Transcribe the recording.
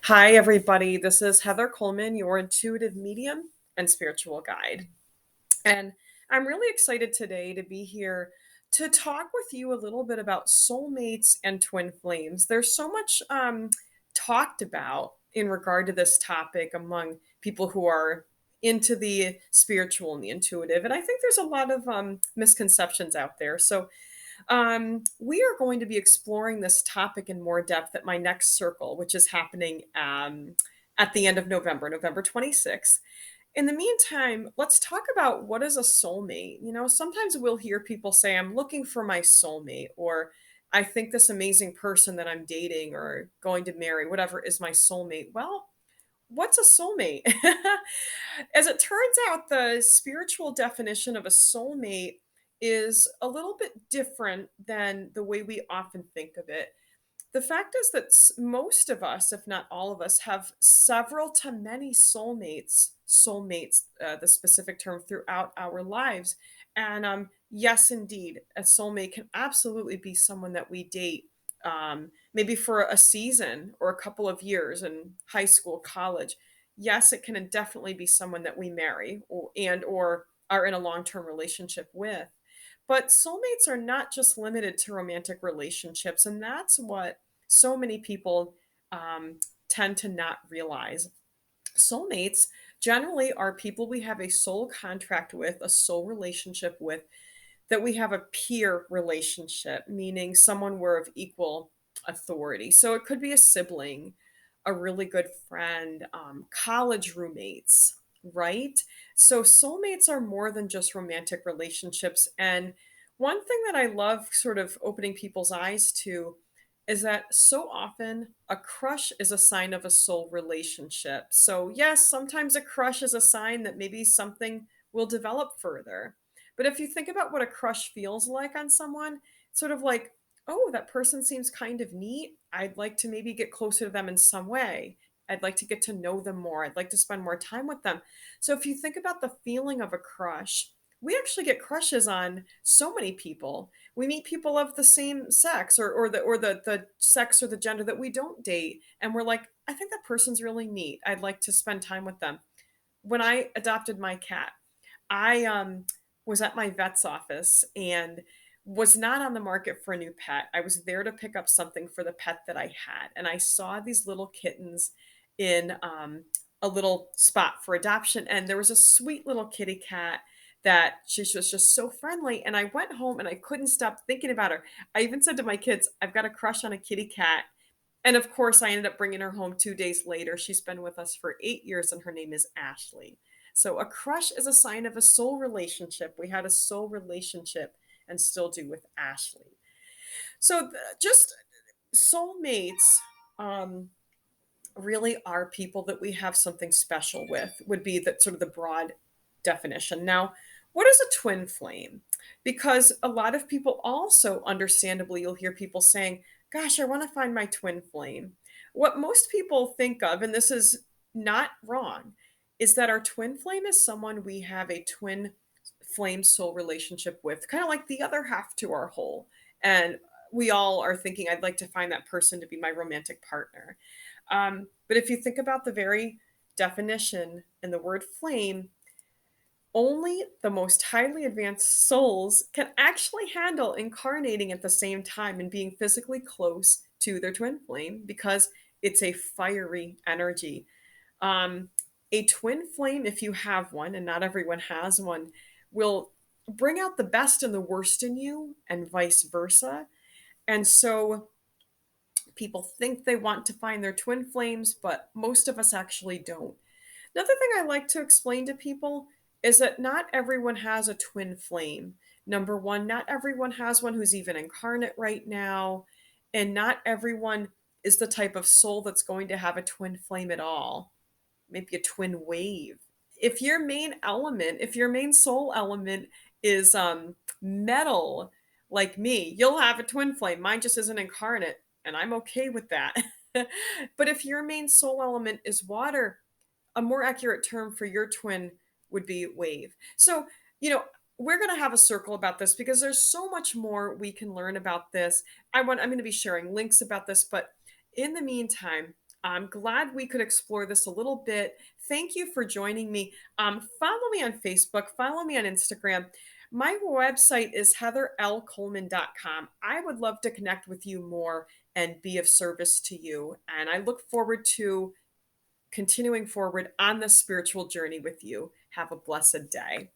Hi, everybody. This is Heather Coleman, your intuitive medium and spiritual guide. And I'm really excited today to be here to talk with you a little bit about soulmates and twin flames. There's so much talked about in regard to this topic among people who are into the spiritual and the intuitive. And I think there's a lot of misconceptions out there. We are going to be exploring this topic in more depth at my next circle, which is happening at the end of November, November 26th. In the meantime, let's talk about what is a soulmate. Sometimes we'll hear people say, I'm looking for my soulmate, or I think this amazing person that I'm dating or going to marry, whatever, is my soulmate. Well, what's a soulmate? As it turns out, the spiritual definition of a soulmate is a little bit different than the way we often think of it. The fact is that most of us, if not all of us, have several to many soulmates, the specific term, throughout our lives. And yes, indeed, a soulmate can absolutely be someone that we date, maybe for a season or a couple of years in high school, college. Yes, it can definitely be someone that we marry or are in a long-term relationship with. But soulmates are not just limited to romantic relationships, and that's what so many people tend to not realize. Soulmates generally are people we have a soul contract with, a soul relationship with, that we have a peer relationship, meaning someone we're of equal authority. So it could be a sibling, a really good friend, college roommates, right? So soulmates are more than just romantic relationships. And one thing that I love sort of opening people's eyes to is that so often a crush is a sign of a soul relationship. So, yes, sometimes a crush is a sign that maybe something will develop further. But if you think about what a crush feels like on someone, it's sort of like, oh, that person seems kind of neat. I'd like to maybe get closer to them in some way. I'd like to get to know them more. I'd like to spend more time with them. So if you think about the feeling of a crush, we actually get crushes on so many people. We meet people of the same sex or the sex or the gender that we don't date. And we're like, I think that person's really neat. I'd like to spend time with them. When I adopted my cat, I was at my vet's office and was not on the market for a new pet. I was there to pick up something for the pet that I had, and I saw these little kittens in a little spot for adoption, and there was a sweet little kitty cat that she was just so friendly. And I went home and I couldn't stop thinking about her. I even said to my kids, I've got a crush on a kitty cat. And of course, I ended up bringing her home 2 days later. She's been with us for 8 years, and her name is Ashley. So, a crush is a sign of a soul relationship. We had a soul relationship and still do with Ashley. So, just soulmates um, really are people that we have something special with, would be that sort of the broad definition. Now, what is a twin flame? Because a lot of people also, understandably, you'll hear people saying, gosh, I want to find my twin flame. What most people think of, and this is not wrong, is that our twin flame is someone we have a twin flame soul relationship with, kind of like the other half to our whole. And we all are thinking, I'd like to find that person to be my romantic partner. But if you think about the very definition and the word flame, only the most highly advanced souls can actually handle incarnating at the same time and being physically close to their twin flame because it's a fiery energy. Um, a twin flame, if you have one, and not everyone has one, will bring out the best and the worst in you, and vice versa. And so people think they want to find their twin flames, but most of us actually don't. Another thing I like to explain to people is that not everyone has a twin flame. Number one, not everyone has one who's even incarnate right now, and not everyone is the type of soul that's going to have a twin flame at all. Maybe a twin wave. If your main soul element is metal, like me, you'll have a twin flame. Mine just isn't incarnate, and I'm okay with that. But if your main soul element is water, a more accurate term for your twin would be wave. So, you know, we're going to have a circle about this because there's so much more we can learn about this. I'm going to be sharing links about this, but in the meantime, I'm glad we could explore this a little bit. Thank you for joining me. Follow me on Facebook, follow me on Instagram. My website is heatherlcoleman.com. I would love to connect with you more and be of service to you. And I look forward to continuing forward on this spiritual journey with you. Have a blessed day.